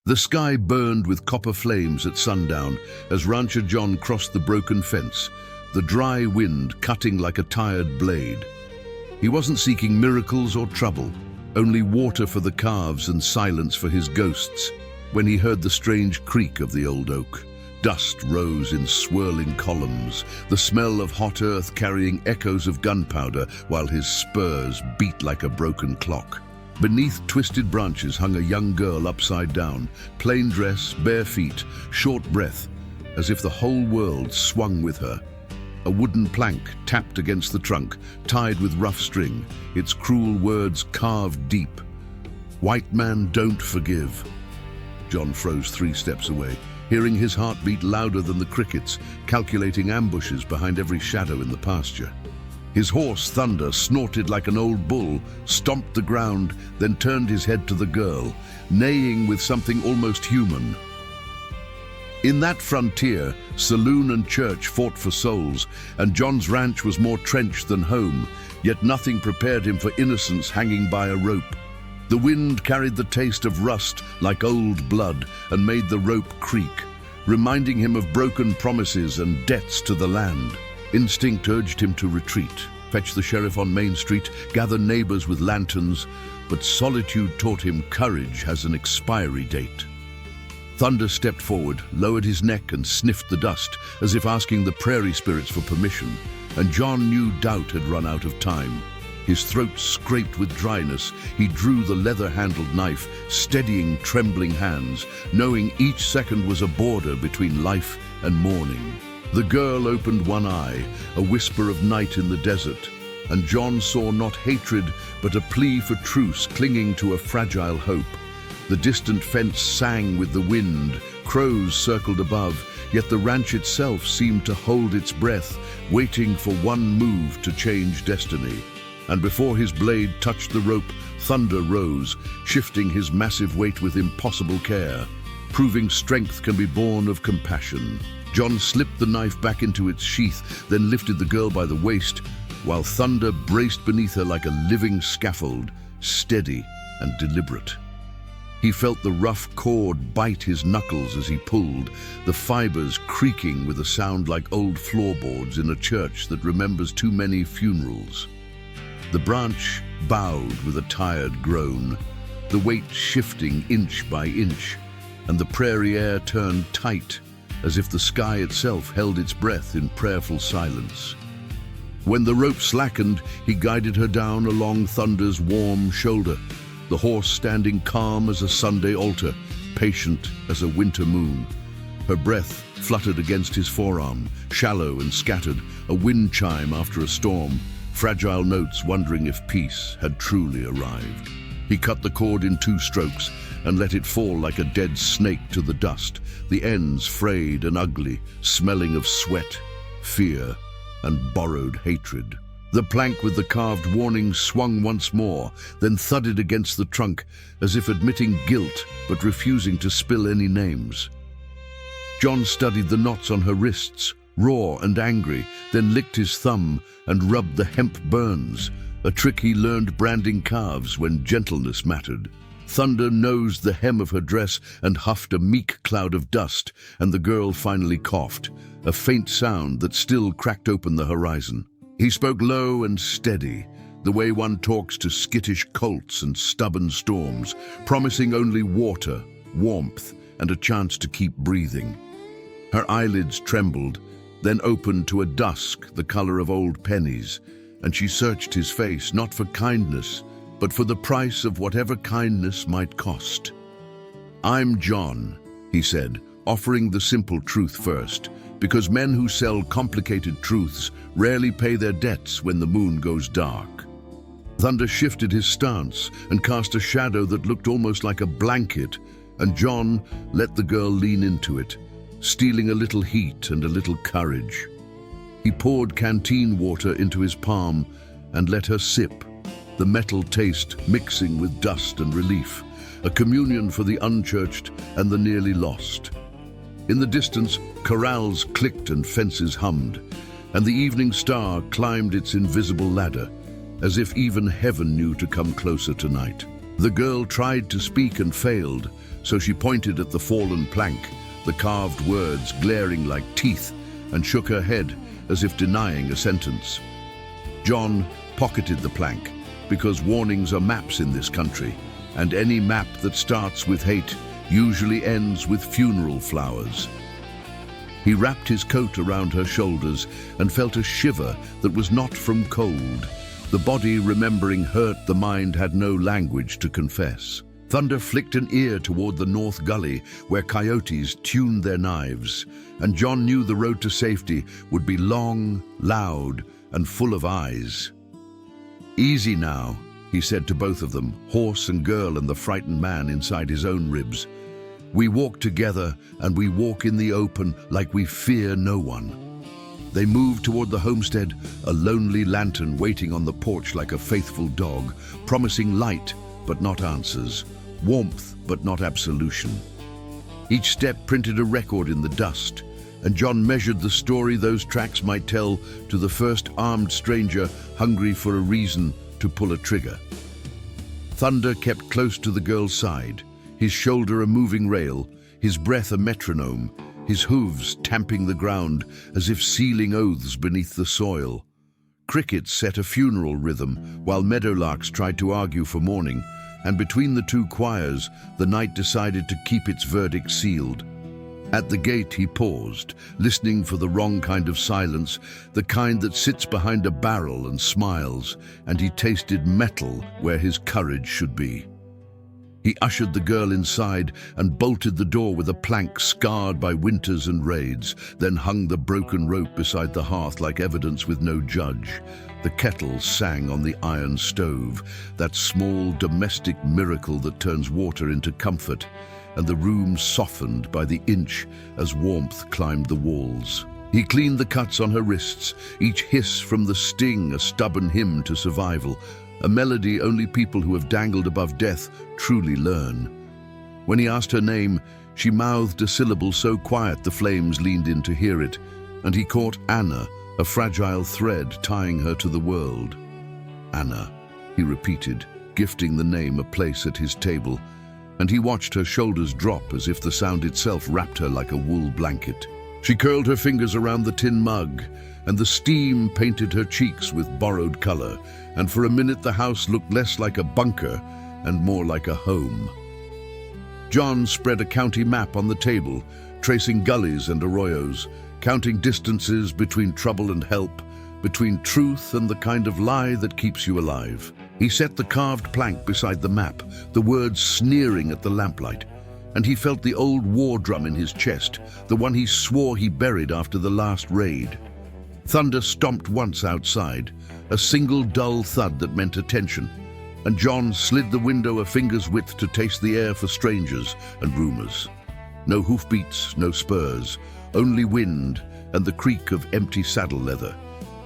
The sky burned with copper flames at sundown as Rancher John crossed the broken fence, the dry wind cutting like a tired blade. He wasn't seeking miracles or trouble, only water for the calves and silence for his ghosts, when he heard the strange creak of the old oak. Dust rose in swirling columns, the smell of hot earth carrying echoes of gunpowder while his spurs beat like a broken clock. Beneath twisted branches hung a young girl upside down, plain dress, bare feet, short breath, as if the whole world swung with her. A wooden plank tapped against the trunk, tied with rough string, its cruel words carved deep. "White man don't forgive." John froze 3 steps away, hearing his heartbeat louder than the crickets, calculating ambushes behind every shadow in the pasture. His horse, Thunder, snorted like an old bull, stomped the ground, then turned his head to the girl, neighing with something almost human. In that frontier, saloon and church fought for souls, and John's ranch was more trenched than home, yet nothing prepared him for innocence hanging by a rope. The wind carried the taste of rust like old blood and made the rope creak, reminding him of broken promises and debts to the land. Instinct urged him to retreat, fetch the sheriff on Main Street, gather neighbors with lanterns, but solitude taught him courage has an expiry date. Thunder stepped forward, lowered his neck and sniffed the dust, as if asking the prairie spirits for permission, and John knew doubt had run out of time. His throat scraped with dryness, he drew the leather-handled knife, steadying trembling hands, knowing each second was a border between life and mourning. The girl opened one eye, a whisper of night in the desert, and John saw not hatred, but a plea for truce clinging to a fragile hope. The distant fence sang with the wind, crows circled above, yet the ranch itself seemed to hold its breath, waiting for one move to change destiny. And before his blade touched the rope, Thunder rose, shifting his massive weight with impossible care, proving strength can be born of compassion. John slipped the knife back into its sheath, then lifted the girl by the waist, while Thunder braced beneath her like a living scaffold, steady and deliberate. He felt the rough cord bite his knuckles as he pulled, the fibers creaking with a sound like old floorboards in a church that remembers too many funerals. The branch bowed with a tired groan, the weight shifting inch by inch, and the prairie air turned tight, as if the sky itself held its breath in prayerful silence. When the rope slackened, he guided her down along Thunder's warm shoulder, the horse standing calm as a Sunday altar, patient as a winter moon. Her breath fluttered against his forearm, shallow and scattered, a wind chime after a storm, fragile notes wondering if peace had truly arrived. He cut the cord in 2 strokes and let it fall like a dead snake to the dust, the ends frayed and ugly, smelling of sweat, fear, and borrowed hatred. The plank with the carved warning swung once more, then thudded against the trunk, as if admitting guilt but refusing to spill any names. John studied the knots on her wrists, raw and angry, then licked his thumb and rubbed the hemp burns, a trick he learned branding calves when gentleness mattered. Thunder nosed the hem of her dress and huffed a meek cloud of dust, and the girl finally coughed, a faint sound that still cracked open the horizon. He spoke low and steady, the way one talks to skittish colts and stubborn storms, promising only water, warmth, and a chance to keep breathing. Her eyelids trembled, then opened to a dusk the color of old pennies, and she searched his face not for kindness, but for the price of whatever kindness might cost. "I'm John," he said, offering the simple truth first, because men who sell complicated truths rarely pay their debts when the moon goes dark. Thunder shifted his stance and cast a shadow that looked almost like a blanket, and John let the girl lean into it, stealing a little heat and a little courage. He poured canteen water into his palm and let her sip, the metal taste mixing with dust and relief, a communion for the unchurched and the nearly lost. In the distance, corrals clicked and fences hummed, and the evening star climbed its invisible ladder, as if even heaven knew to come closer tonight. The girl tried to speak and failed, so she pointed at the fallen plank, the carved words glaring like teeth, and shook her head as if denying a sentence. John pocketed the plank, because warnings are maps in this country, and any map that starts with hate usually ends with funeral flowers. He wrapped his coat around her shoulders and felt a shiver that was not from cold. The body, remembering hurt the mind, had no language to confess. Thunder flicked an ear toward the north gully where coyotes tuned their knives, and John knew the road to safety would be long, loud, and full of eyes. "Easy now," he said to both of them, horse and girl and the frightened man inside his own ribs. "We walk together, and we walk in the open like we fear no one." They moved toward the homestead, a lonely lantern waiting on the porch like a faithful dog, promising light but not answers, warmth but not absolution. Each step printed a record in the dust, and John measured the story those tracks might tell to the first armed stranger hungry for a reason to pull a trigger. Thunder kept close to the girl's side, his shoulder a moving rail, his breath a metronome, his hooves tamping the ground as if sealing oaths beneath the soil. Crickets set a funeral rhythm, while meadowlarks tried to argue for morning, and between the two choirs, the night decided to keep its verdict sealed. At the gate he paused, listening for the wrong kind of silence, the kind that sits behind a barrel and smiles, and he tasted metal where his courage should be. He ushered the girl inside and bolted the door with a plank scarred by winters and raids, then hung the broken rope beside the hearth like evidence with no judge. The kettle sang on the iron stove, that small domestic miracle that turns water into comfort, and the room softened by the inch as warmth climbed the walls. He cleaned the cuts on her wrists, each hiss from the sting a stubborn hymn to survival, a melody only people who have dangled above death truly learn. When he asked her name, she mouthed a syllable so quiet the flames leaned in to hear it, and he caught Anna, a fragile thread tying her to the world. "Anna," he repeated, gifting the name a place at his table, and he watched her shoulders drop as if the sound itself wrapped her like a wool blanket. She curled her fingers around the tin mug, and the steam painted her cheeks with borrowed color, and for a minute the house looked less like a bunker and more like a home. John spread a county map on the table, tracing gullies and arroyos, counting distances between trouble and help, between truth and the kind of lie that keeps you alive. He set the carved plank beside the map, the words sneering at the lamplight, and he felt the old war drum in his chest, the one he swore he buried after the last raid. Thunder stomped once outside, a single dull thud that meant attention, and John slid the window a finger's width to taste the air for strangers and rumors. No hoofbeats, no spurs, only wind and the creak of empty saddle leather.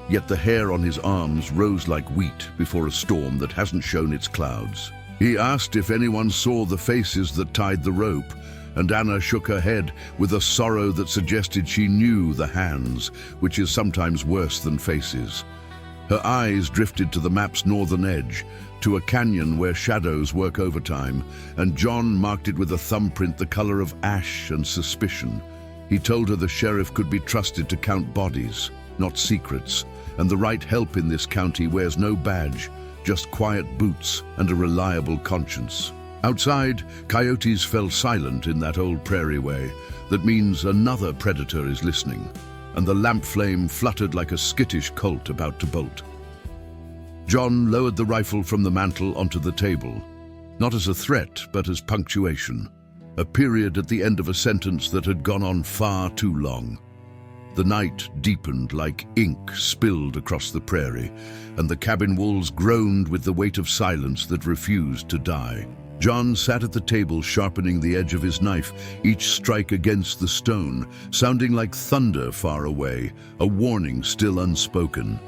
Yet the hair on his arms rose like wheat before a storm that hasn't shown its clouds. He asked if anyone saw the faces that tied the rope, and Anna shook her head with a sorrow that suggested she knew the hands, which is sometimes worse than faces. Her eyes drifted to the map's northern edge, to a canyon where shadows work overtime, and John marked it with a thumbprint the color of ash and suspicion. He told her the sheriff could be trusted to count bodies, not secrets, and the right help in this county wears no badge, just quiet boots and a reliable conscience. Outside, coyotes fell silent in that old prairie way. That means another predator is listening, and the lamp flame fluttered like a skittish colt about to bolt. John lowered the rifle from the mantel onto the table, not as a threat, but as punctuation, a period at the end of a sentence that had gone on far too long. The night deepened like ink spilled across the prairie, and the cabin walls groaned with the weight of silence that refused to die. John sat at the table sharpening the edge of his knife, each strike against the stone, sounding like thunder far away, a warning still unspoken.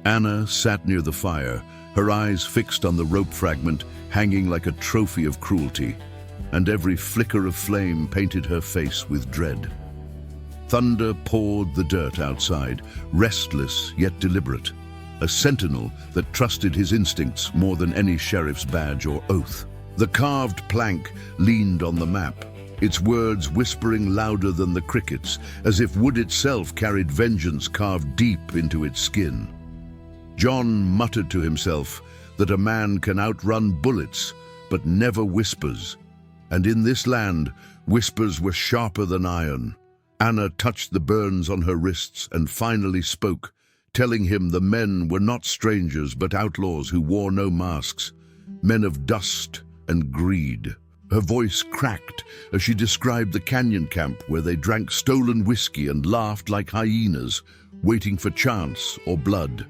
Anna sat near the fire, her eyes fixed on the rope fragment hanging like a trophy of cruelty, and every flicker of flame painted her face with dread. Thunder poured the dirt outside, restless yet deliberate, a sentinel that trusted his instincts more than any sheriff's badge or oath. The carved plank leaned on the map, its words whispering louder than the crickets, as if wood itself carried vengeance carved deep into its skin. John muttered to himself that a man can outrun bullets, but never whispers. And in this land, whispers were sharper than iron. Anna touched the burns on her wrists and finally spoke, telling him the men were not strangers but outlaws who wore no masks, men of dust and greed. Her voice cracked as she described the canyon camp where they drank stolen whiskey and laughed like hyenas, waiting for chance or blood.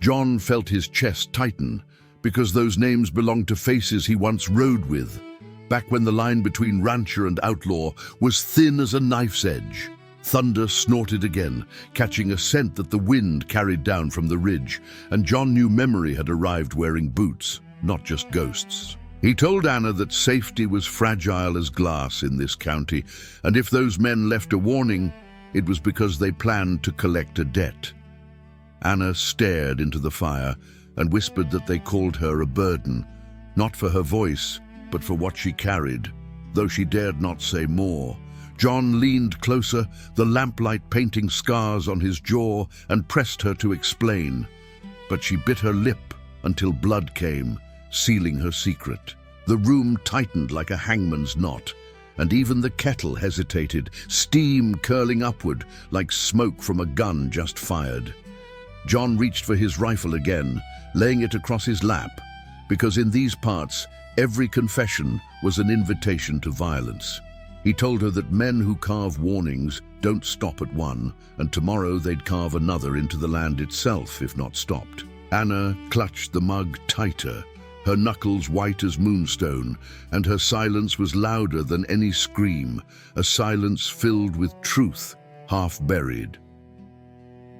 John felt his chest tighten because those names belonged to faces he once rode with, back when the line between rancher and outlaw was thin as a knife's edge. Thunder snorted again, catching a scent that the wind carried down from the ridge, and John knew memory had arrived wearing boots, not just ghosts. He told Anna that safety was fragile as glass in this county, and if those men left a warning, it was because they planned to collect a debt. Anna stared into the fire and whispered that they called her a burden, not for her voice, but for what she carried, though she dared not say more. John leaned closer, the lamplight painting scars on his jaw, and pressed her to explain. But she bit her lip until blood came, sealing her secret. The room tightened like a hangman's knot, and even the kettle hesitated, steam curling upward like smoke from a gun just fired. John reached for his rifle again, laying it across his lap, because in these parts, every confession was an invitation to violence. He told her that men who carve warnings don't stop at one, and tomorrow they'd carve another into the land itself if not stopped. Anna clutched the mug tighter, her knuckles white as moonstone, and her silence was louder than any scream, a silence filled with truth, half buried.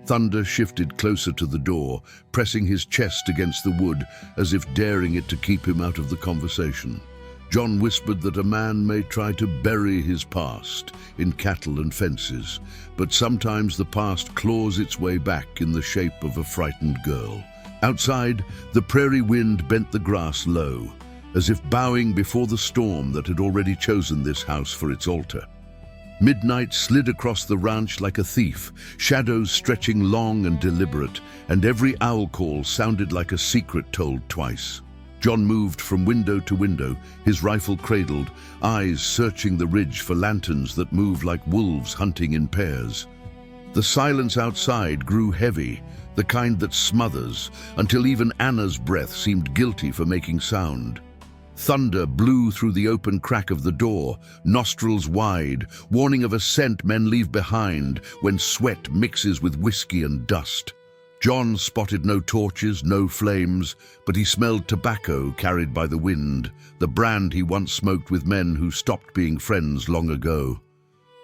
Thunder shifted closer to the door, pressing his chest against the wood as if daring it to keep him out of the conversation. John whispered that a man may try to bury his past in cattle and fences, but sometimes the past claws its way back in the shape of a frightened girl. Outside, the prairie wind bent the grass low, as if bowing before the storm that had already chosen this house for its altar. Midnight slid across the ranch like a thief, shadows stretching long and deliberate, and every owl call sounded like a secret told twice. John moved from window to window, his rifle cradled, eyes searching the ridge for lanterns that moved like wolves hunting in pairs. The silence outside grew heavy, the kind that smothers, until even Anna's breath seemed guilty for making sound. Thunder blew through the open crack of the door, nostrils wide, warning of a scent men leave behind when sweat mixes with whiskey and dust. John spotted no torches, no flames, but he smelled tobacco carried by the wind, the brand he once smoked with men who stopped being friends long ago.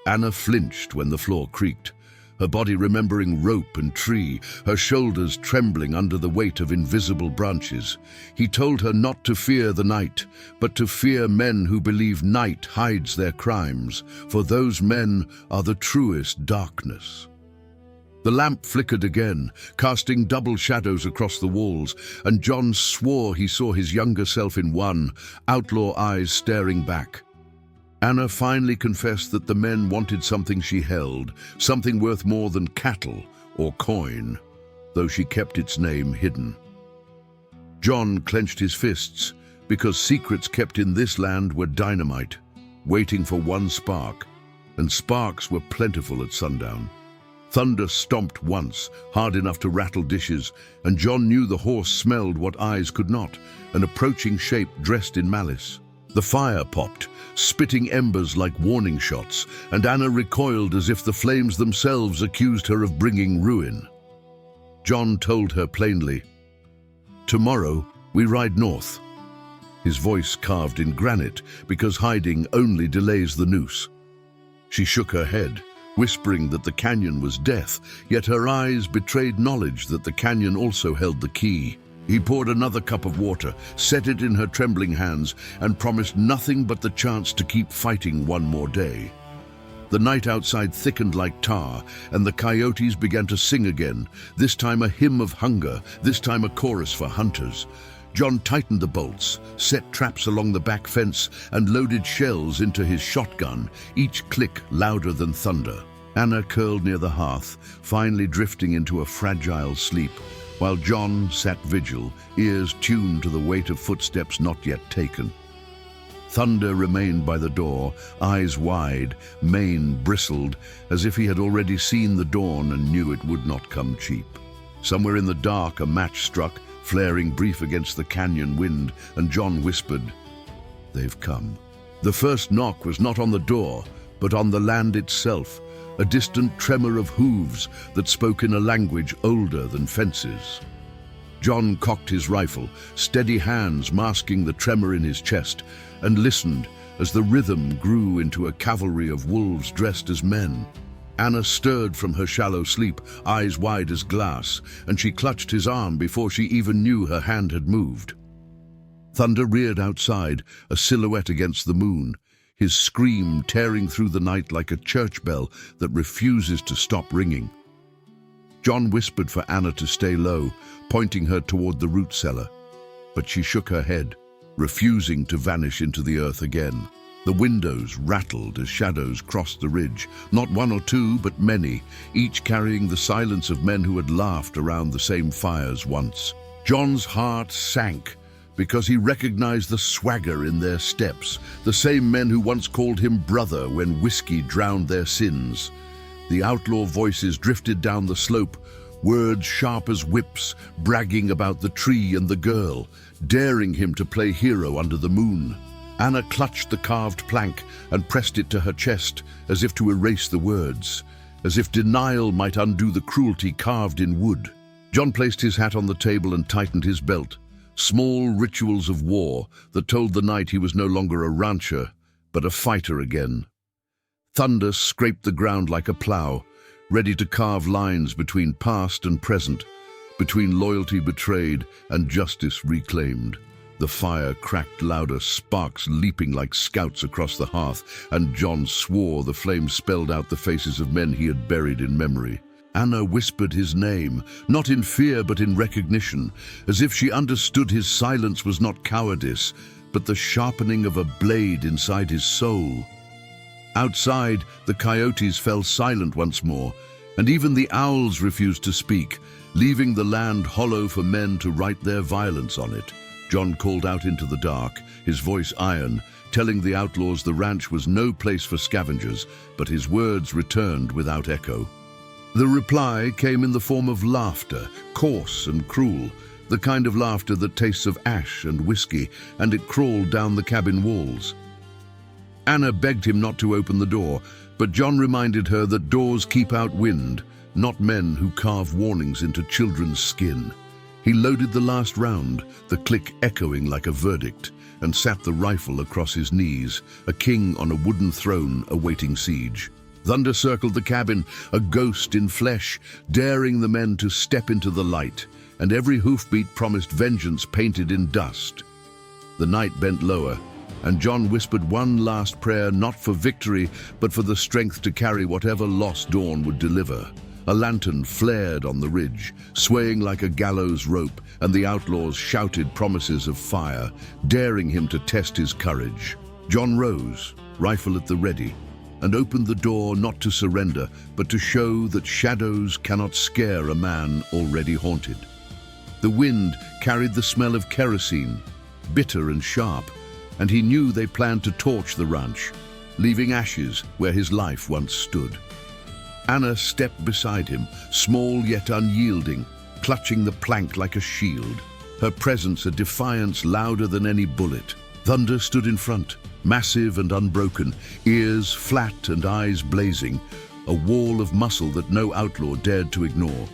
Anna flinched when the floor creaked, her body remembering rope and tree, her shoulders trembling under the weight of invisible branches. He told her not to fear the night, but to fear men who believe night hides their crimes, for those men are the truest darkness. The lamp flickered again, casting double shadows across the walls, and John swore he saw his younger self in one, outlaw eyes staring back. Anna finally confessed that the men wanted something she held, something worth more than cattle or coin, though she kept its name hidden. John clenched his fists, because secrets kept in this land were dynamite, waiting for one spark, and sparks were plentiful at sundown. Thunder stomped once, hard enough to rattle dishes, and John knew the horse smelled what eyes could not, an approaching shape dressed in malice. The fire popped, spitting embers like warning shots, and Anna recoiled as if the flames themselves accused her of bringing ruin. John told her plainly, "Tomorrow we ride north." His voice carved in granite, because hiding only delays the noose. She shook her head, whispering that the canyon was death, yet her eyes betrayed knowledge that the canyon also held the key. He poured another cup of water, set it in her trembling hands, and promised nothing but the chance to keep fighting one more day. The night outside thickened like tar, and the coyotes began to sing again, this time a hymn of hunger, this time a chorus for hunters. John tightened the bolts, set traps along the back fence, and loaded shells into his shotgun, each click louder than thunder. Anna curled near the hearth, finally drifting into a fragile sleep, while John sat vigil, ears tuned to the weight of footsteps not yet taken. Thunder remained by the door, eyes wide, mane bristled, as if he had already seen the dawn and knew it would not come cheap. Somewhere in the dark a match struck, flaring brief against the canyon wind, and John whispered, "They've come." The first knock was not on the door, but on the land itself, a distant tremor of hooves that spoke in a language older than fences. John cocked his rifle, steady hands masking the tremor in his chest, and listened as the rhythm grew into a cavalry of wolves dressed as men. Anna stirred from her shallow sleep, eyes wide as glass, and she clutched his arm before she even knew her hand had moved. Thunder reared outside, a silhouette against the moon, his scream tearing through the night like a church bell that refuses to stop ringing. John whispered for Anna to stay low, pointing her toward the root cellar, but she shook her head, refusing to vanish into the earth again. The windows rattled as shadows crossed the ridge, not one or two, but many, each carrying the silence of men who had laughed around the same fires once. John's heart sank because he recognized the swagger in their steps, the same men who once called him brother when whiskey drowned their sins. The outlaw voices drifted down the slope, words sharp as whips, bragging about the tree and the girl, daring him to play hero under the moon. Anna clutched the carved plank and pressed it to her chest, as if to erase the words, as if denial might undo the cruelty carved in wood. John placed his hat on the table and tightened his belt, small rituals of war that told the night he was no longer a rancher, but a fighter again. Thunder scraped the ground like a plow, ready to carve lines between past and present, between loyalty betrayed and justice reclaimed. The fire cracked louder, sparks leaping like scouts across the hearth, and John swore the flames spelled out the faces of men he had buried in memory. Anna whispered his name, not in fear but in recognition, as if she understood his silence was not cowardice, but the sharpening of a blade inside his soul. Outside, the coyotes fell silent once more, and even the owls refused to speak, leaving the land hollow for men to write their violence on it. John called out into the dark, his voice iron, telling the outlaws the ranch was no place for scavengers, but his words returned without echo. The reply came in the form of laughter, coarse and cruel, the kind of laughter that tastes of ash and whiskey, and it crawled down the cabin walls. Anna begged him not to open the door, but John reminded her that doors keep out wind, not men who carve warnings into children's skin. He loaded the last round, the click echoing like a verdict, and sat the rifle across his knees, a king on a wooden throne awaiting siege. Thunder circled the cabin, a ghost in flesh, daring the men to step into the light, and every hoofbeat promised vengeance painted in dust. The night bent lower, and John whispered one last prayer, not for victory, but for the strength to carry whatever lost dawn would deliver. A lantern flared on the ridge, swaying like a gallows rope, and the outlaws shouted promises of fire, daring him to test his courage. John rose, rifle at the ready, and opened the door not to surrender, but to show that shadows cannot scare a man already haunted. The wind carried the smell of kerosene, bitter and sharp, and he knew they planned to torch the ranch, leaving ashes where his life once stood. Anna stepped beside him, small yet unyielding, clutching the plank like a shield, her presence a defiance louder than any bullet. Thunder stood in front, massive and unbroken, ears flat and eyes blazing, a wall of muscle that no outlaw dared to ignore.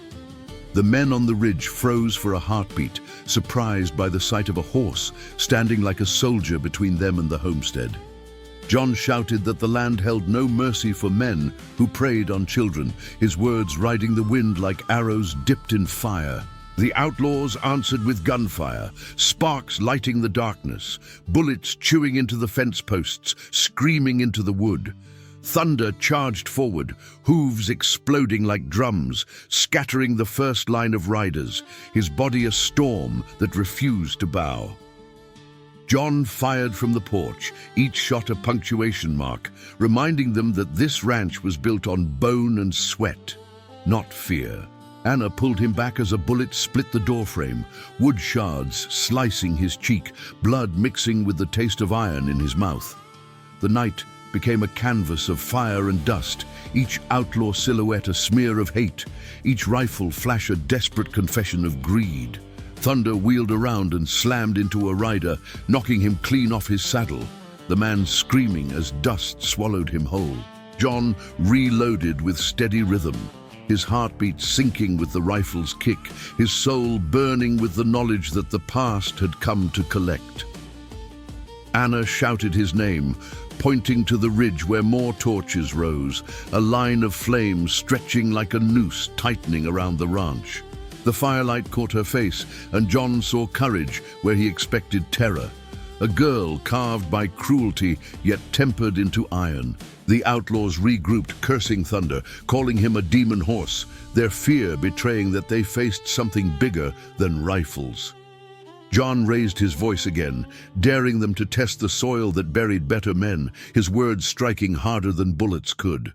The men on the ridge froze for a heartbeat, surprised by the sight of a horse standing like a soldier between them and the homestead. John shouted that the land held no mercy for men who preyed on children, his words riding the wind like arrows dipped in fire. The outlaws answered with gunfire, sparks lighting the darkness, bullets chewing into the fence posts, screaming into the wood. Thunder charged forward, hooves exploding like drums, scattering the first line of riders, his body a storm that refused to bow. John fired from the porch, each shot a punctuation mark, reminding them that this ranch was built on bone and sweat, not fear. Anna pulled him back as a bullet split the doorframe, wood shards slicing his cheek, blood mixing with the taste of iron in his mouth. The night became a canvas of fire and dust, each outlaw silhouette a smear of hate, each rifle flash a desperate confession of greed. Thunder wheeled around and slammed into a rider, knocking him clean off his saddle, the man screaming as dust swallowed him whole. John reloaded with steady rhythm, his heartbeat sinking with the rifle's kick, his soul burning with the knowledge that the past had come to collect. Anna shouted his name, pointing to the ridge where more torches rose, a line of flames stretching like a noose tightening around the ranch. The firelight caught her face, and John saw courage where he expected terror. A girl carved by cruelty, yet tempered into iron. The outlaws regrouped, cursing Thunder, calling him a demon horse, their fear betraying that they faced something bigger than rifles. John raised his voice again, daring them to test the soil that buried better men, his words striking harder than bullets could.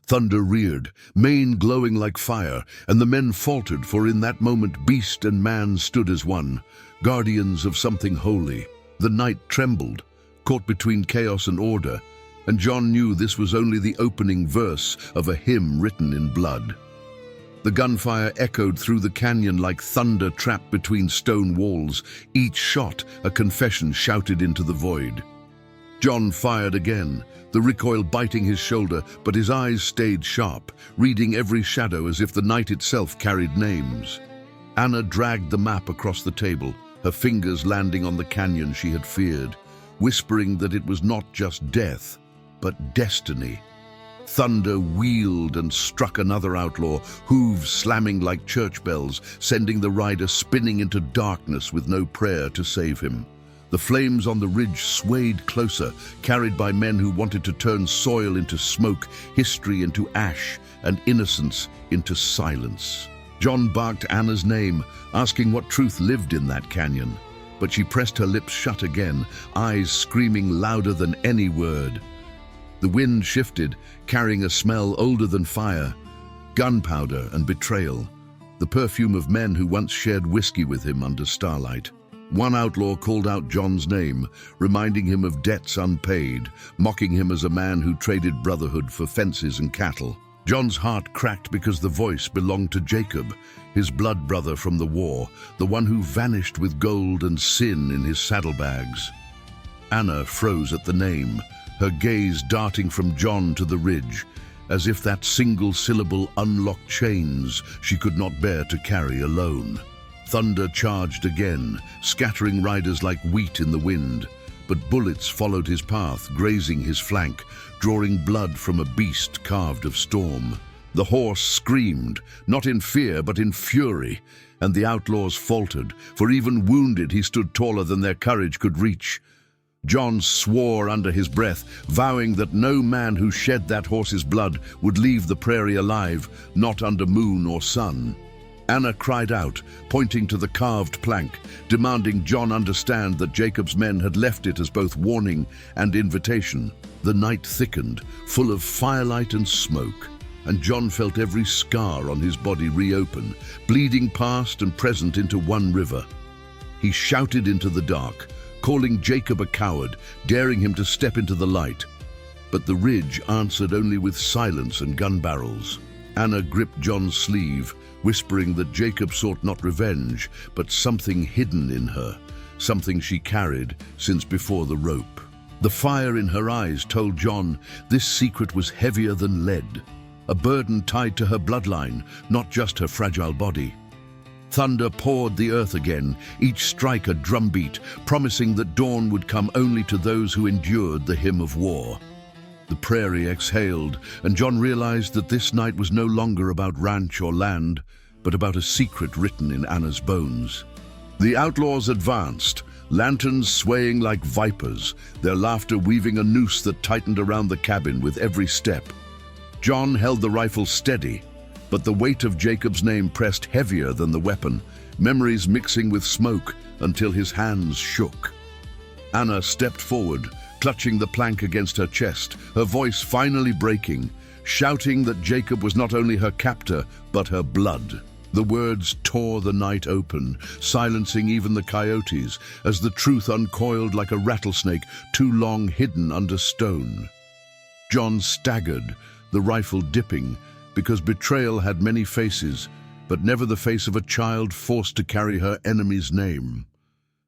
Thunder reared, mane glowing like fire, and the men faltered, for in that moment beast and man stood as one, guardians of something holy. The night trembled, caught between chaos and order, and John knew this was only the opening verse of a hymn written in blood. The gunfire echoed through the canyon like thunder trapped between stone walls, each shot a confession shouted into the void. John fired again, the recoil biting his shoulder, but his eyes stayed sharp, reading every shadow as if the night itself carried names. Anna dragged the map across the table, her fingers landing on the canyon she had feared, whispering that it was not just death, but destiny. Thunder wheeled and struck another outlaw, hooves slamming like church bells, sending the rider spinning into darkness with no prayer to save him. The flames on the ridge swayed closer, carried by men who wanted to turn soil into smoke, history into ash, and innocence into silence. John barked Anna's name, asking what truth lived in that canyon. But she pressed her lips shut again, eyes screaming louder than any word. The wind shifted, carrying a smell older than fire, gunpowder and betrayal, the perfume of men who once shared whiskey with him under starlight. One outlaw called out John's name, reminding him of debts unpaid, mocking him as a man who traded brotherhood for fences and cattle. John's heart cracked because the voice belonged to Jacob, his blood brother from the war, the one who vanished with gold and sin in his saddlebags. Anna froze at the name, her gaze darting from John to the ridge, as if that single syllable unlocked chains she could not bear to carry alone. Thunder charged again, scattering riders like wheat in the wind, but bullets followed his path, grazing his flank, drawing blood from a beast carved of storm. The horse screamed, not in fear but in fury, and the outlaws faltered, for even wounded he stood taller than their courage could reach. John swore under his breath, vowing that no man who shed that horse's blood would leave the prairie alive, not under moon or sun. Anna cried out, pointing to the carved plank, demanding John understand that Jacob's men had left it as both warning and invitation. The night thickened, full of firelight and smoke, and John felt every scar on his body reopen, bleeding past and present into one river. He shouted into the dark, calling Jacob a coward, daring him to step into the light. But the ridge answered only with silence and gun barrels. Anna gripped John's sleeve, whispering that Jacob sought not revenge, but something hidden in her, something she carried since before the rope. The fire in her eyes told John this secret was heavier than lead, a burden tied to her bloodline, not just her fragile body. Thunder poured the earth again, each strike a drumbeat, promising that dawn would come only to those who endured the hymn of war. The prairie exhaled, and John realized that this night was no longer about ranch or land, but about a secret written in Anna's bones. The outlaws advanced, lanterns swaying like vipers, their laughter weaving a noose that tightened around the cabin with every step. John held the rifle steady, but the weight of Jacob's name pressed heavier than the weapon, memories mixing with smoke until his hands shook. Anna stepped forward, clutching the plank against her chest, her voice finally breaking, shouting that Jacob was not only her captor, but her blood. The words tore the night open, silencing even the coyotes, as the truth uncoiled like a rattlesnake too long hidden under stone. John staggered, the rifle dipping, because betrayal had many faces, but never the face of a child forced to carry her enemy's name.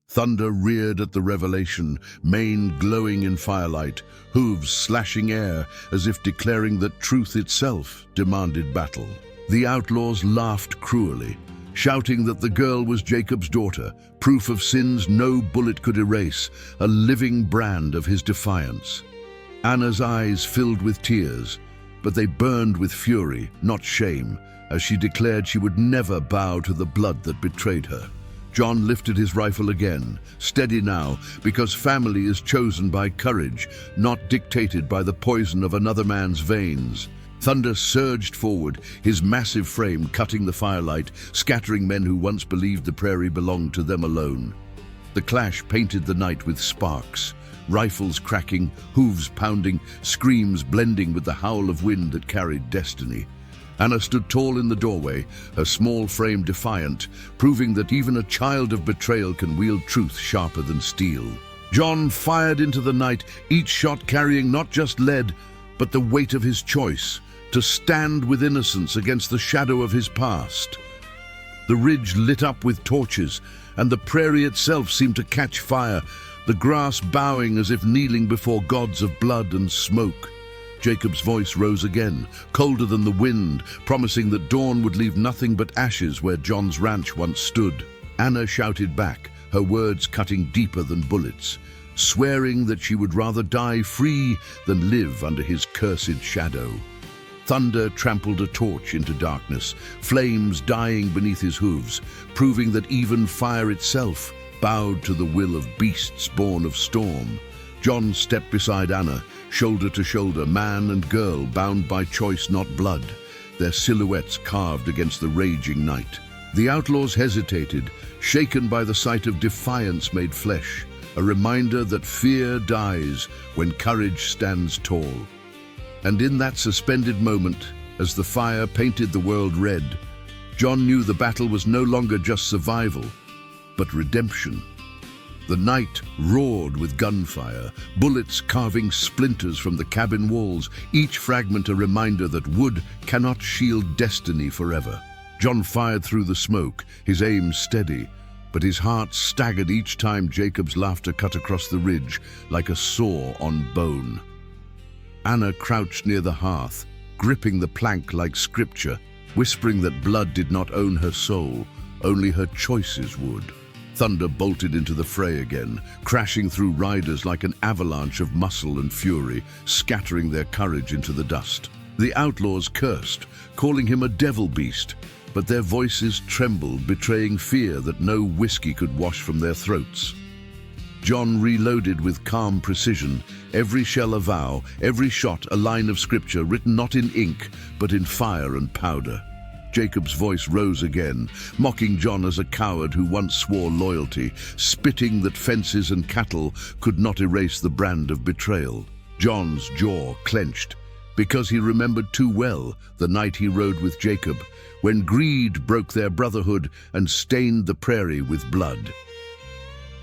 Thunder reared at the revelation, mane glowing in firelight, hooves slashing air as if declaring that truth itself demanded battle. The outlaws laughed cruelly, shouting that the girl was Jacob's daughter, proof of sins no bullet could erase, a living brand of his defiance. Anna's eyes filled with tears, but they burned with fury, not shame, as she declared she would never bow to the blood that betrayed her. John lifted his rifle again, steady now, because family is chosen by courage, not dictated by the poison of another man's veins. Thunder surged forward, his massive frame cutting the firelight, scattering men who once believed the prairie belonged to them alone. The clash painted the night with sparks, rifles cracking, hooves pounding, screams blending with the howl of wind that carried destiny. Anna stood tall in the doorway, her small frame defiant, proving that even a child of betrayal can wield truth sharper than steel. John fired into the night, each shot carrying not just lead, but the weight of his choice, to stand with innocence against the shadow of his past. The ridge lit up with torches, and the prairie itself seemed to catch fire, the grass bowing as if kneeling before gods of blood and smoke. Jacob's voice rose again, colder than the wind, promising that dawn would leave nothing but ashes where John's ranch once stood. Anna shouted back, her words cutting deeper than bullets, swearing that she would rather die free than live under his cursed shadow. Thunder trampled a torch into darkness, flames dying beneath his hooves, proving that even fire itself bowed to the will of beasts born of storm. John stepped beside Anna, shoulder to shoulder, man and girl bound by choice, not blood, their silhouettes carved against the raging night. The outlaws hesitated, shaken by the sight of defiance made flesh, a reminder that fear dies when courage stands tall. And in that suspended moment, as the fire painted the world red, John knew the battle was no longer just survival, but redemption. The night roared with gunfire, bullets carving splinters from the cabin walls, each fragment a reminder that wood cannot shield destiny forever. John fired through the smoke, his aim steady, but his heart staggered each time Jacob's laughter cut across the ridge like a saw on bone. Anna crouched near the hearth, gripping the plank like scripture, whispering that blood did not own her soul, only her choices would. Thunder bolted into the fray again, crashing through riders like an avalanche of muscle and fury, scattering their courage into the dust. The outlaws cursed, calling him a devil beast, but their voices trembled, betraying fear that no whiskey could wash from their throats. John reloaded with calm precision, every shell a vow, every shot a line of scripture written not in ink, but in fire and powder. Jacob's voice rose again, mocking John as a coward who once swore loyalty, spitting that fences and cattle could not erase the brand of betrayal. John's jaw clenched, because he remembered too well the night he rode with Jacob, when greed broke their brotherhood and stained the prairie with blood.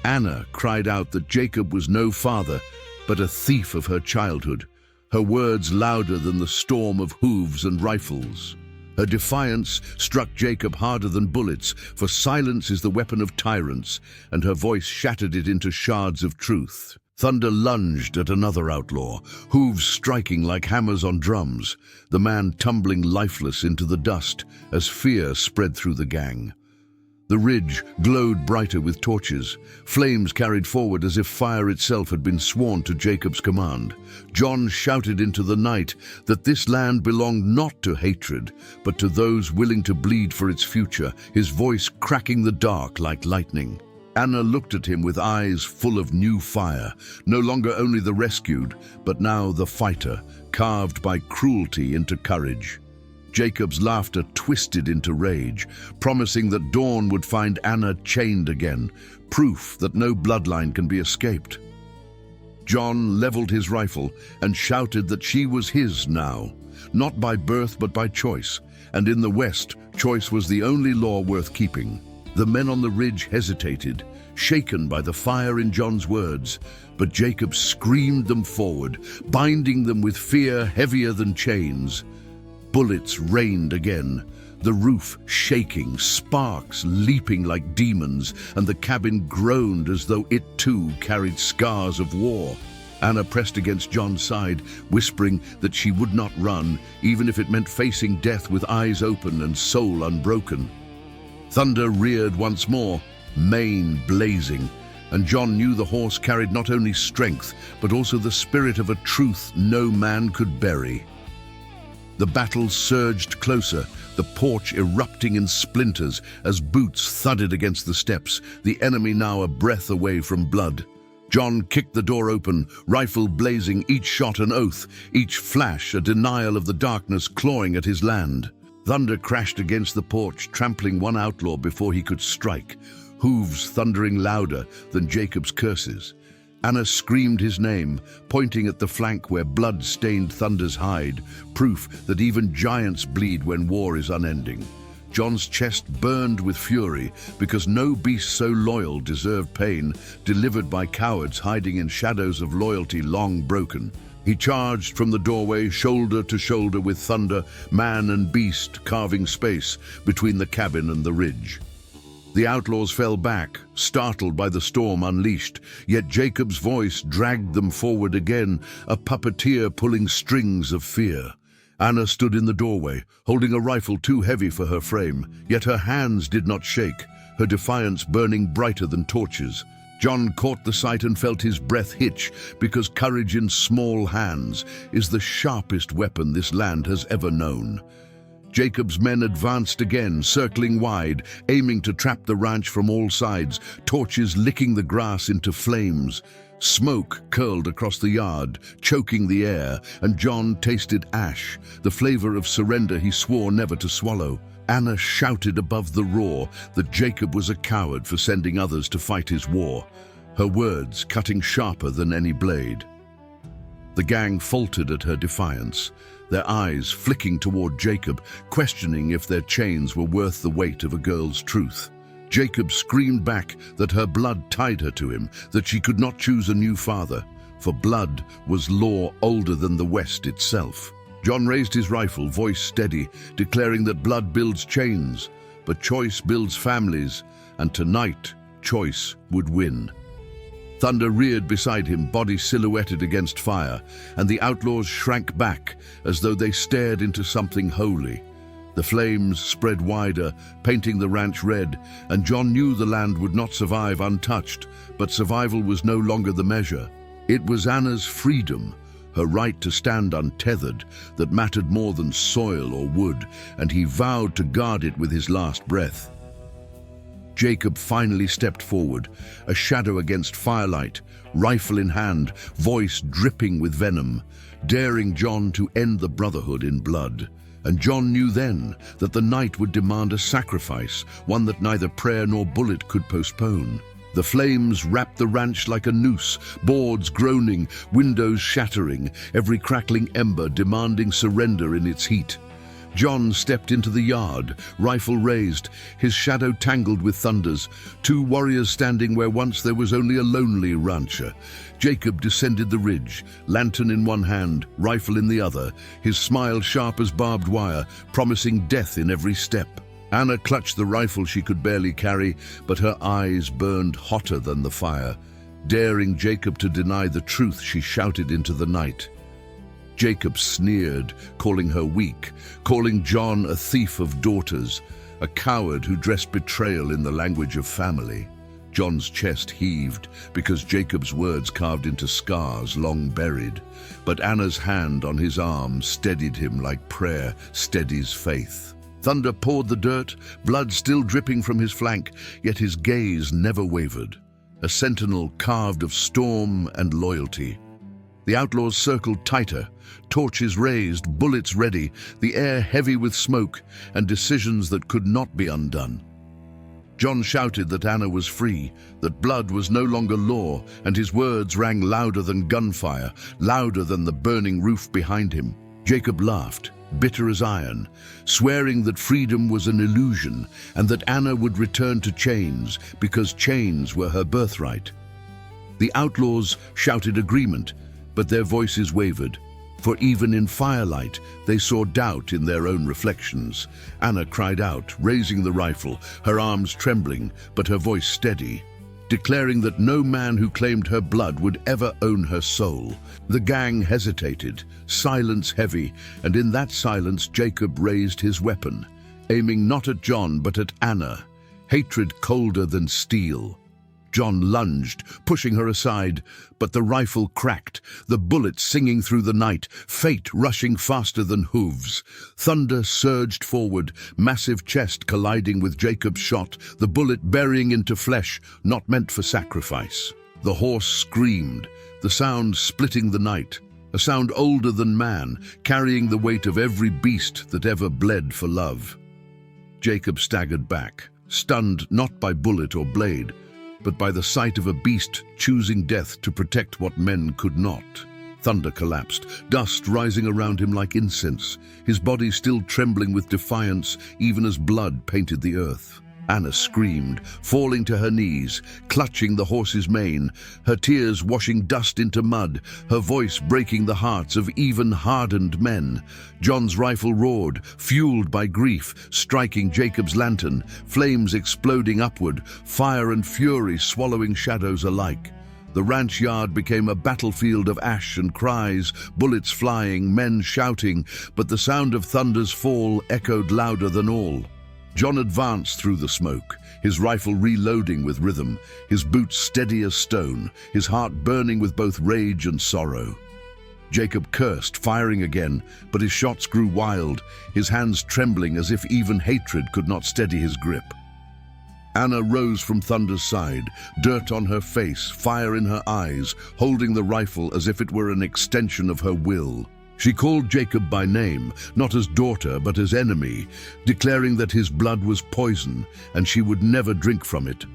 Anna cried out that Jacob was no father, but a thief of her childhood, her words louder than the storm of hooves and rifles. Her defiance struck Jacob harder than bullets, for silence is the weapon of tyrants, and her voice shattered it into shards of truth. Thunder lunged at another outlaw, hooves striking like hammers on drums, the man tumbling lifeless into the dust as fear spread through the gang. The ridge glowed brighter with torches, flames carried forward as if fire itself had been sworn to Jacob's command. John shouted into the night that this land belonged not to hatred, but to those willing to bleed for its future, his voice cracking the dark like lightning. Anna looked at him with eyes full of new fire, no longer only the rescued, but now the fighter, carved by cruelty into courage. Jacob's laughter twisted into rage, promising that dawn would find Anna chained again, proof that no bloodline can be escaped. John leveled his rifle and shouted that she was his now, not by birth but by choice, and in the West, choice was the only law worth keeping. The men on the ridge hesitated, shaken by the fire in John's words, but Jacob screamed them forward, binding them with fear heavier than chains. Bullets rained again, the roof shaking, sparks leaping like demons, and the cabin groaned as though it too carried scars of war. Anna pressed against John's side, whispering that she would not run, even if it meant facing death with eyes open and soul unbroken. Thunder reared once more, mane blazing, and John knew the horse carried not only strength, but also the spirit of a truth no man could bury. The battle surged closer, the porch erupting in splinters as boots thudded against the steps, the enemy now a breath away from blood. John kicked the door open, rifle blazing, each shot an oath, each flash a denial of the darkness clawing at his land. Thunder crashed against the porch, trampling one outlaw before he could strike, hooves thundering louder than Jacob's curses. Anna screamed his name, pointing at the flank where blood stained Thunder's hide, proof that even giants bleed when war is unending. John's chest burned with fury, because no beast so loyal deserved pain, delivered by cowards hiding in shadows of loyalty long broken. He charged from the doorway, shoulder to shoulder with Thunder, man and beast carving space between the cabin and the ridge. The outlaws fell back, startled by the storm unleashed, yet Jacob's voice dragged them forward again, a puppeteer pulling strings of fear. Anna stood in the doorway, holding a rifle too heavy for her frame, yet her hands did not shake, her defiance burning brighter than torches. John caught the sight and felt his breath hitch, because courage in small hands is the sharpest weapon this land has ever known. Jacob's men advanced again, circling wide, aiming to trap the ranch from all sides, torches licking the grass into flames. Smoke curled across the yard, choking the air, and John tasted ash, the flavor of surrender he swore never to swallow. Anna shouted above the roar that Jacob was a coward for sending others to fight his war, her words cutting sharper than any blade. The gang faltered at her defiance, their eyes flicking toward Jacob, questioning if their chains were worth the weight of a girl's truth. Jacob screamed back that her blood tied her to him, that she could not choose a new father, for blood was law older than the West itself. John raised his rifle, voice steady, declaring that blood builds chains, but choice builds families, and tonight choice would win. Thunder reared beside him, body silhouetted against fire, and the outlaws shrank back as though they stared into something holy. The flames spread wider, painting the ranch red, and John knew the land would not survive untouched, but survival was no longer the measure. It was Anna's freedom, her right to stand untethered, that mattered more than soil or wood, and he vowed to guard it with his last breath. Jacob finally stepped forward, a shadow against firelight, rifle in hand, voice dripping with venom, daring John to end the brotherhood in blood. And John knew then that the night would demand a sacrifice, one that neither prayer nor bullet could postpone. The flames wrapped the ranch like a noose, boards groaning, windows shattering, every crackling ember demanding surrender in its heat. John stepped into the yard, rifle raised, his shadow tangled with Thunder's, two warriors standing where once there was only a lonely rancher. Jacob descended the ridge, lantern in one hand, rifle in the other, his smile sharp as barbed wire, promising death in every step. Anna clutched the rifle she could barely carry, but her eyes burned hotter than the fire. Daring Jacob to deny the truth, she shouted into the night. Jacob sneered, calling her weak, calling John a thief of daughters, a coward who dressed betrayal in the language of family. John's chest heaved, because Jacob's words carved into scars long buried, but Anna's hand on his arm steadied him like prayer steadies faith. Thunder poured the dirt, blood still dripping from his flank, yet his gaze never wavered, a sentinel carved of storm and loyalty. The outlaws circled tighter, torches raised, bullets ready, the air heavy with smoke and decisions that could not be undone. John shouted that Anna was free, that blood was no longer law, and his words rang louder than gunfire, louder than the burning roof behind him. Jacob laughed, bitter as iron, swearing that freedom was an illusion and that Anna would return to chains because chains were her birthright. The outlaws shouted agreement, but their voices wavered, for even in firelight they saw doubt in their own reflections. Anna cried out, raising the rifle, her arms trembling, but her voice steady, declaring that no man who claimed her blood would ever own her soul. The gang hesitated, silence heavy, and in that silence Jacob raised his weapon, aiming not at John but at Anna, hatred colder than steel. John lunged, pushing her aside, but the rifle cracked, the bullet singing through the night, fate rushing faster than hooves. Thunder surged forward, massive chest colliding with Jacob's shot, the bullet burying into flesh, not meant for sacrifice. The horse screamed, the sound splitting the night, a sound older than man, carrying the weight of every beast that ever bled for love. Jacob staggered back, stunned not by bullet or blade, but by the sight of a beast choosing death to protect what men could not. Thunder collapsed, dust rising around him like incense, his body still trembling with defiance even as blood painted the earth. Anna screamed, falling to her knees, clutching the horse's mane, her tears washing dust into mud, her voice breaking the hearts of even hardened men. John's rifle roared, fueled by grief, striking Jacob's lantern, flames exploding upward, fire and fury swallowing shadows alike. The ranch yard became a battlefield of ash and cries, bullets flying, men shouting, but the sound of thunder's fall echoed louder than all. John advanced through the smoke, his rifle reloading with rhythm, his boots steady as stone, his heart burning with both rage and sorrow. Jacob cursed, firing again, but his shots grew wild, his hands trembling as if even hatred could not steady his grip. Anna rose from Thunder's side, dirt on her face, fire in her eyes, holding the rifle as if it were an extension of her will. She called Jacob by name, not as daughter but as enemy, declaring that his blood was poison and she would never drink from it.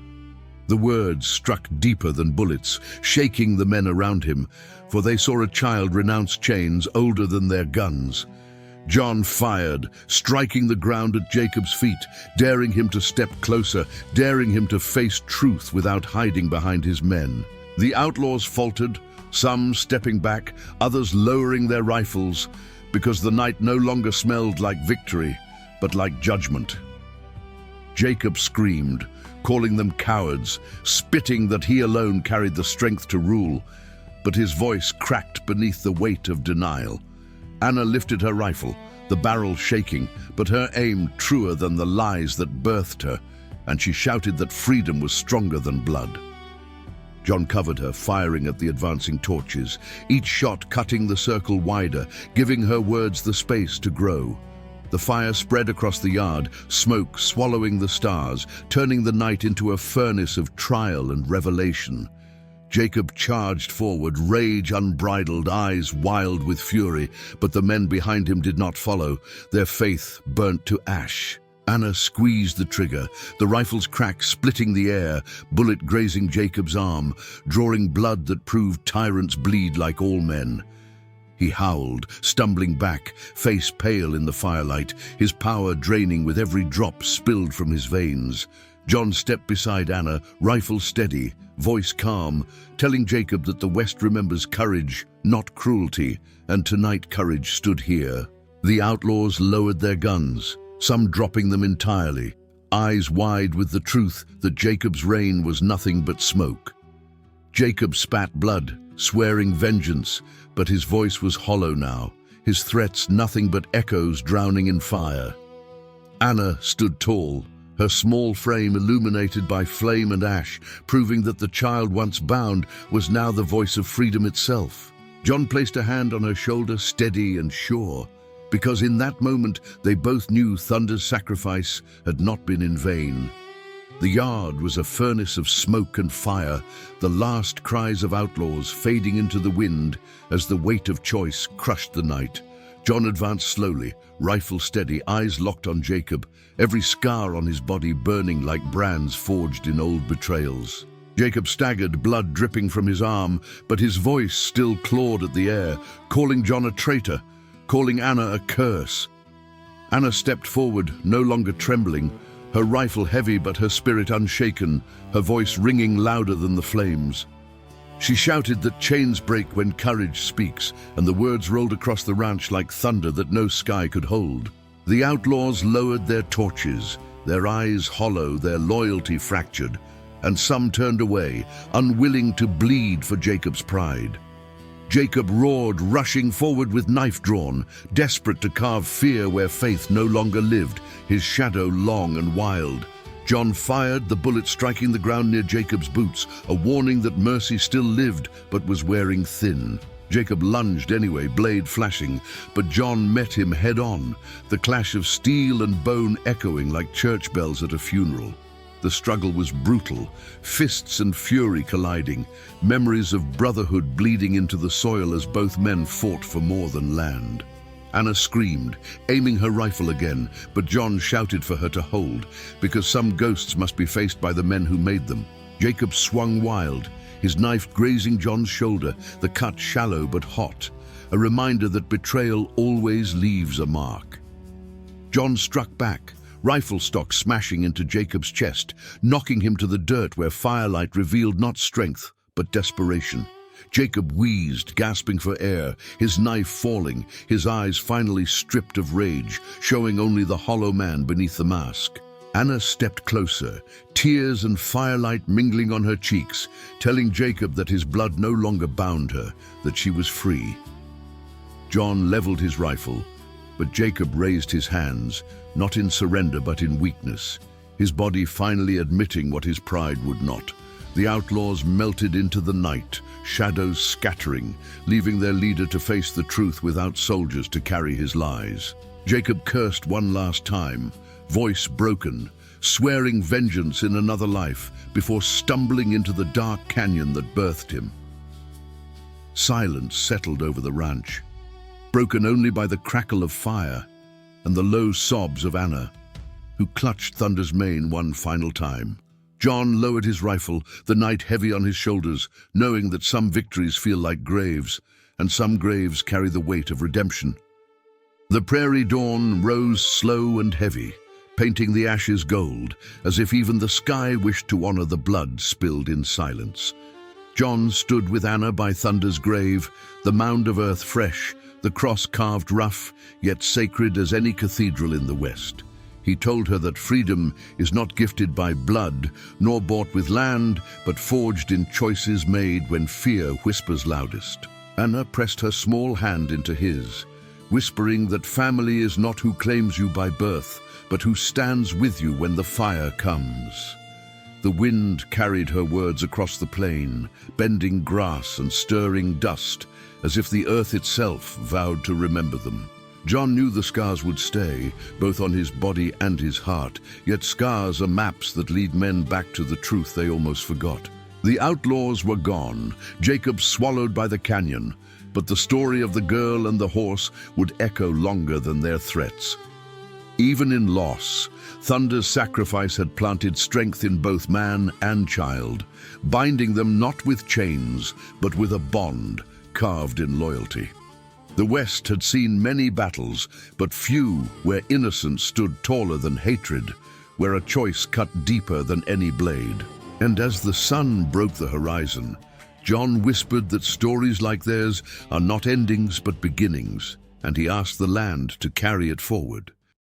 The words struck deeper than bullets, shaking the men around him, for they saw a child renounce chains older than their guns. John fired, striking the ground at Jacob's feet, daring him to step closer, daring him to face truth without hiding behind his men. The outlaws faltered, some stepping back, others lowering their rifles, because the night no longer smelled like victory, but like judgment. Jacob screamed, calling them cowards, spitting that he alone carried the strength to rule, but his voice cracked beneath the weight of denial. Anna lifted her rifle, the barrel shaking, but her aim truer than the lies that birthed her, and she shouted that freedom was stronger than blood. John covered her, firing at the advancing torches, each shot cutting the circle wider, giving her words the space to grow. The fire spread across the yard, smoke swallowing the stars, turning the night into a furnace of trial and revelation. Jacob charged forward, rage unbridled, eyes wild with fury, but the men behind him did not follow, their faith burnt to ash. Anna squeezed the trigger, the rifle's crack splitting the air, bullet grazing Jacob's arm, drawing blood that proved tyrants bleed like all men. He howled, stumbling back, face pale in the firelight, his power draining with every drop spilled from his veins. John stepped beside Anna, rifle steady, voice calm, telling Jacob that the West remembers courage, not cruelty, and tonight courage stood here. The outlaws lowered their guns, some dropping them entirely, eyes wide with the truth that Jacob's reign was nothing but smoke. Jacob spat blood, swearing vengeance, but his voice was hollow now, his threats nothing but echoes drowning in fire. Anna stood tall, her small frame illuminated by flame and ash, proving that the child once bound was now the voice of freedom itself. John placed a hand on her shoulder, steady and sure. because in that moment they both knew Thunder's sacrifice had not been in vain. The yard was a furnace of smoke and fire, the last cries of outlaws fading into the wind as the weight of choice crushed the night. John advanced slowly, rifle steady, eyes locked on Jacob, every scar on his body burning like brands forged in old betrayals. Jacob staggered, blood dripping from his arm, but his voice still clawed at the air, calling John a traitor, calling Anna a curse. Anna stepped forward, no longer trembling, her rifle heavy but her spirit unshaken, her voice ringing louder than the flames. She shouted that chains break when courage speaks, and the words rolled across the ranch like thunder that no sky could hold. The outlaws lowered their torches, their eyes hollow, their loyalty fractured, and some turned away, unwilling to bleed for Jacob's pride. Jacob roared, rushing forward with knife drawn, desperate to carve fear where faith no longer lived, his shadow long and wild. John fired, the bullet striking the ground near Jacob's boots, a warning that mercy still lived but was wearing thin. Jacob lunged anyway, blade flashing, but John met him head-on, the clash of steel and bone echoing like church bells at a funeral. The struggle was brutal, fists and fury colliding, memories of brotherhood bleeding into the soil as both men fought for more than land. Anna screamed, aiming her rifle again, but John shouted for her to hold, because some ghosts must be faced by the men who made them. Jacob swung wild, his knife grazing John's shoulder, the cut shallow but hot, a reminder that betrayal always leaves a mark. John struck back, rifle stock smashing into Jacob's chest, knocking him to the dirt where firelight revealed not strength, but desperation. Jacob wheezed, gasping for air, his knife falling, his eyes finally stripped of rage, showing only the hollow man beneath the mask. Anna stepped closer, tears and firelight mingling on her cheeks, telling Jacob that his blood no longer bound her, that she was free. John leveled his rifle, but Jacob raised his hands, not in surrender but in weakness, his body finally admitting what his pride would not. The outlaws melted into the night, shadows scattering, leaving their leader to face the truth without soldiers to carry his lies. Jacob cursed one last time, voice broken, swearing vengeance in another life before stumbling into the dark canyon that birthed him. Silence settled over the ranch, broken only by the crackle of fire and the low sobs of Anna, who clutched Thunder's mane one final time. John lowered his rifle, the night heavy on his shoulders, knowing that some victories feel like graves, and some graves carry the weight of redemption. The prairie dawn rose slow and heavy, painting the ashes gold, as if even the sky wished to honor the blood spilled in silence. John stood with Anna by Thunder's grave, the mound of earth fresh, the cross carved rough, yet sacred as any cathedral in the West. He told her that freedom is not gifted by blood, nor bought with land, but forged in choices made when fear whispers loudest. Anna pressed her small hand into his, whispering that family is not who claims you by birth, but who stands with you when the fire comes. The wind carried her words across the plain, bending grass and stirring dust, as if the earth itself vowed to remember them. John knew the scars would stay, both on his body and his heart, yet scars are maps that lead men back to the truth they almost forgot. The outlaws were gone, Jacob swallowed by the canyon, but the story of the girl and the horse would echo longer than their threats. Even in loss, Thunder's sacrifice had planted strength in both man and child, binding them not with chains, but with a bond carved in loyalty. The West had seen many battles, but few where innocence stood taller than hatred, where a choice cut deeper than any blade. And as the sun broke the horizon, John whispered that stories like theirs are not endings but beginnings, and he asked the land to carry it forward.